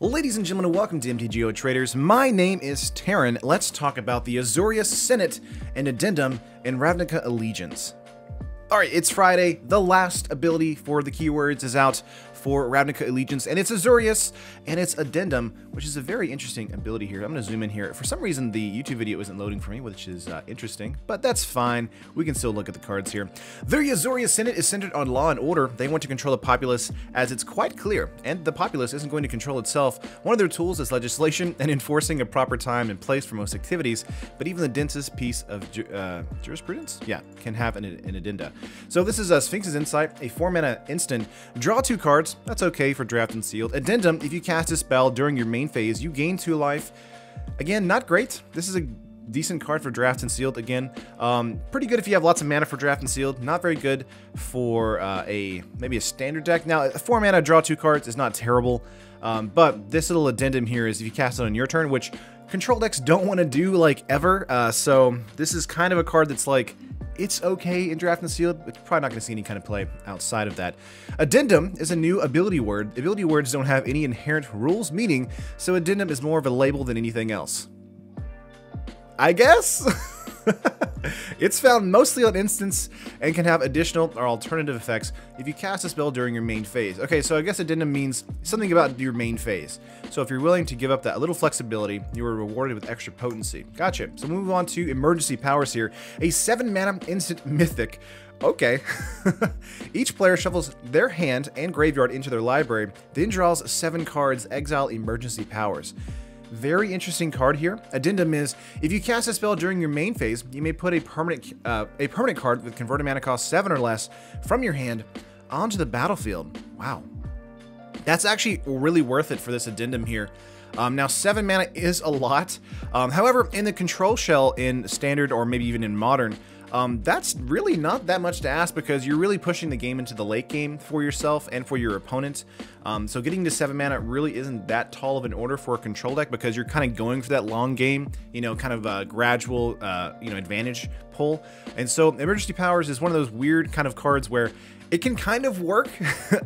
Ladies and gentlemen, welcome to MTGO Traders. My name is Terran. Let's talk about the Azorius Senate and Addendum in Ravnica Allegiance. Alright, it's Friday. The last ability for the keywords is out for Ravnica Allegiance, and it's Azorius, and it's Addendum, which is a very interesting ability here. I'm going to zoom in here. For some reason, the YouTube video isn't loading for me, which is interesting, but that's fine. We can still look at the cards here. The Azorius Senate is centered on law and order. They want to control the populace, as it's quite clear, and the populace isn't going to control itself. One of their tools is legislation and enforcing a proper time and place for most activities, but even the densest piece of jurisprudence, can have an addenda. So this is Sphinx's Insight, a 4-mana instant. Draw 2 cards. That's okay for draft and sealed. Addendum, if you cast a spell during your main phase, you gain 2 life. Again, not great. This is a decent card for draft and sealed. Again, pretty good if you have lots of mana for draft and sealed. Not very good for maybe a standard deck. Now, 4 mana, draw 2 cards is not terrible. But this little addendum here is if you cast it on your turn, which control decks don't want to do like ever. So this is kind of a card that's like, it's okay in draft and sealed. It's probably not going to see any kind of play outside of that. Addendum is a new ability word. Ability words don't have any inherent rules, meaning, so addendum is more of a label than anything else. I guess? It's found mostly on instants and can have additional or alternative effects if you cast a spell during your main phase. Okay, so I guess addendum means something about your main phase. So if you're willing to give up that little flexibility, you are rewarded with extra potency. Gotcha. So move on to emergency powers here. A 7-mana instant mythic. Okay. Each player shuffles their hand and graveyard into their library, then draws 7 cards, exile emergency powers. Very interesting card here. Addendum is, if you cast a spell during your main phase, you may put a permanent card with converted mana cost 7 or less from your hand onto the battlefield. Wow. That's actually really worth it for this addendum here. Now, 7 mana is a lot. However, in the control shell in standard or maybe even in modern, that's really not that much to ask because you're really pushing the game into the late game for yourself and for your opponent. So getting to 7 mana really isn't that tall of an order for a control deck because you're kind of going for that long game, kind of a gradual, advantage pull. And so Emergency Powers is one of those weird kind of cards where it can kind of work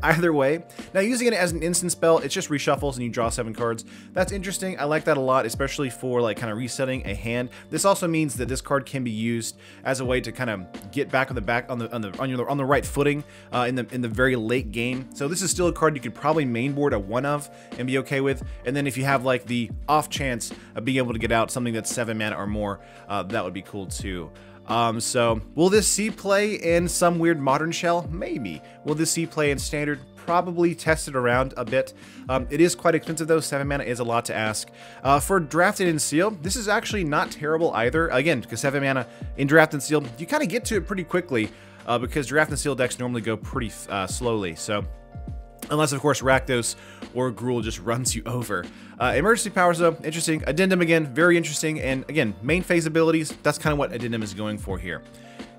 either way. Now, using it as an instant spell, it just reshuffles and you draw 7 cards. That's interesting. I like that a lot, especially for like kind of resetting a hand. This also means that this card can be used as a way to kind of get back on the right footing in the very late game. So this is still a card you could probably mainboard a 1 of and be okay with. And then if you have like the off chance of being able to get out something that's 7 mana or more, that would be cool too. So will this see play in some weird modern shell? Maybe. Will this see play in standard? Probably test it around a bit. It is quite expensive though. 7 mana is a lot to ask. For drafted and sealed, this is actually not terrible either. Again, because 7 mana in draft and sealed, you kind of get to it pretty quickly because draft and sealed decks normally go pretty slowly. So unless, of course, Rakdos or Gruul just runs you over. Emergency powers, though, interesting. Addendum, again, very interesting. And, again, main phase abilities, that's kind of what Addendum is going for here.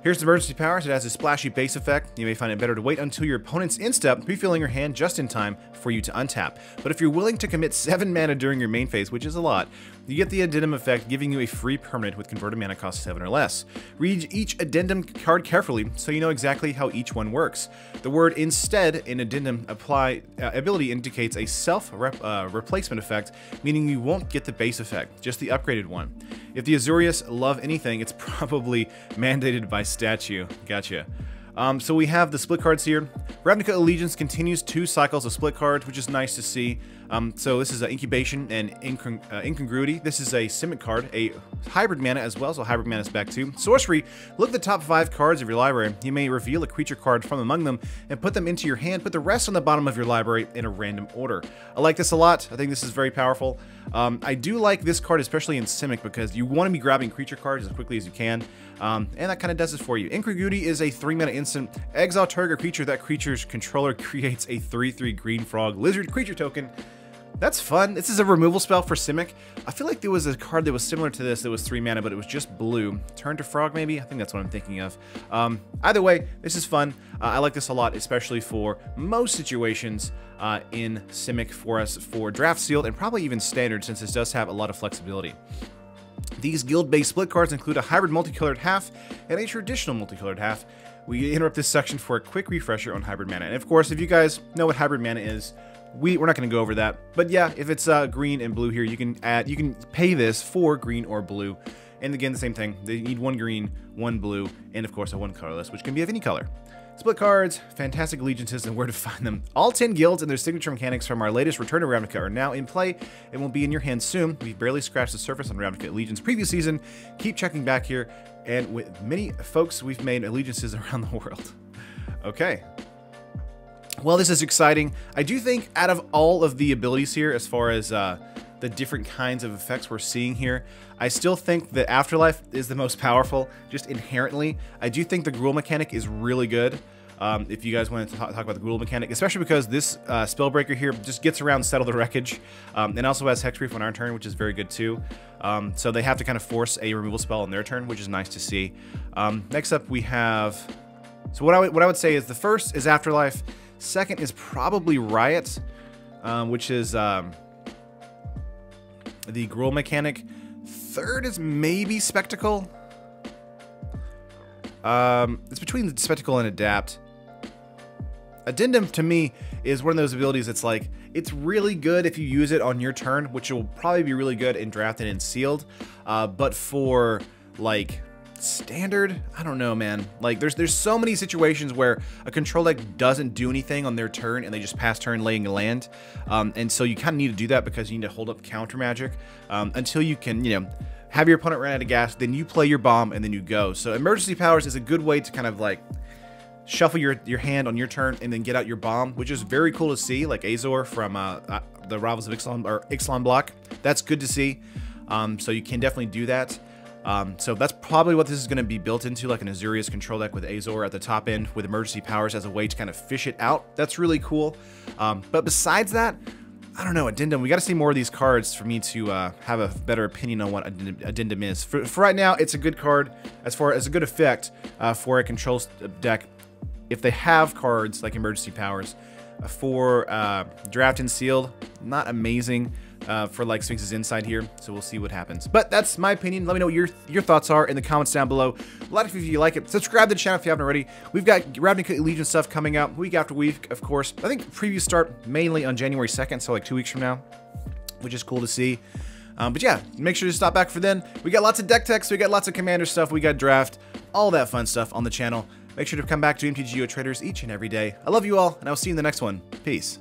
Here's the emergency powers. It has a splashy base effect. You may find it better to wait until your opponent's instep, refilling your hand just in time for you to untap. But if you're willing to commit 7 mana during your main phase, which is a lot, you get the addendum effect, giving you a free permanent with converted mana cost 7 or less. Read each addendum card carefully so you know exactly how each one works. The word instead in addendum ability indicates a self-replacement effect, meaning you won't get the base effect, just the upgraded one. If the Azorius love anything, it's probably mandated by statue. Gotcha. So we have the split cards here. Ravnica Allegiance continues 2 cycles of split cards, which is nice to see. So this is an Incubation and Incongruity. This is a Simic card, a hybrid mana as well, so hybrid mana is back too. Sorcery, look at the top 5 cards of your library. You may reveal a creature card from among them and put them into your hand. Put the rest on the bottom of your library in a random order. I like this a lot. I think this is very powerful. I do like this card, especially in Simic, because you want to be grabbing creature cards as quickly as you can. And that kind of does it for you. Incongruity is a 3-mana instant. Exile target creature. That creature's controller creates a 3/3 green frog lizard creature token. That's fun. This is a removal spell for Simic. I feel like there was a card that was similar to this that was 3 mana, but it was just blue. Turn to Frog, maybe? I think that's what I'm thinking of. Either way, this is fun. I like this a lot, especially for most situations in Simic for us for draft sealed and probably even standard, since this does have a lot of flexibility. These guild-based split cards include a hybrid multicolored half and a traditional multicolored half. We interrupt this section for a quick refresher on hybrid mana. And of course, if you guys know what hybrid mana is, we're not going to go over that. But yeah, if it's green and blue here, you can pay this for green or blue. And again, the same thing. They need 1 green, 1 blue, and of course a 1 colorless, which can be of any color. Split cards, fantastic allegiances, and where to find them. All 10 guilds and their signature mechanics from our latest Return to Ravnica are now in play and will be in your hands soon. We've barely scratched the surface on Ravnica Allegiance previous season. Keep checking back here, and with many folks, we've made allegiances around the world. Okay. Well, this is exciting. I do think out of all of the abilities here, as far as the different kinds of effects we're seeing here, I still think that Afterlife is the most powerful, just inherently. I do think the Gruul mechanic is really good. If you guys want to talk about the Gruul mechanic, especially because this Spellbreaker here just gets around Settle the Wreckage, and also has Hexproof on our turn, which is very good too. So they have to kind of force a removal spell on their turn, which is nice to see. Next up we have, so what I would say is the first is Afterlife, second is probably Riot, which is the Gruul mechanic. Third is maybe Spectacle. It's between the Spectacle and Adapt. Addendum, to me, is one of those abilities that's like, it's really good if you use it on your turn, which will probably be really good in Drafted and Sealed. But for, like, Standard, I don't know, man. Like, there's so many situations where a control deck doesn't do anything on their turn and they just pass turn laying a land. And so you kind of need to do that because you need to hold up counter magic until you can, you know, have your opponent run out of gas, then you play your bomb and then you go. So Emergency Powers is a good way to kind of like shuffle your hand on your turn and then get out your bomb, which is very cool to see, like Azor from the Rivals of Ixalan, or Ixalan block. That's good to see. So you can definitely do that. So that's probably what this is going to be built into, like an Azorius control deck with Azor at the top end with Emergency Powers as a way to kind of fish it out. That's really cool. But besides that, I don't know, Addendum, we got to see more of these cards for me to have a better opinion on what Addendum is. For right now, it's a good card as far as a good effect for a control deck. If they have cards like Emergency Powers for Draft and Sealed, not amazing. For like Sphinx's Insight here, so we'll see what happens. But that's my opinion. Let me know what your thoughts are in the comments down below. Like if you like it, subscribe to the channel if you haven't already. We've got Ravnica Allegiance stuff coming out week after week, of course. I think previews start mainly on January 2nd, so like 2 weeks from now, which is cool to see. But yeah, make sure to stop back for then. We got lots of deck techs, we got lots of commander stuff, we got draft, all that fun stuff on the channel. Make sure to come back to MTGO Traders each and every day. I love you all, and I'll see you in the next one. Peace.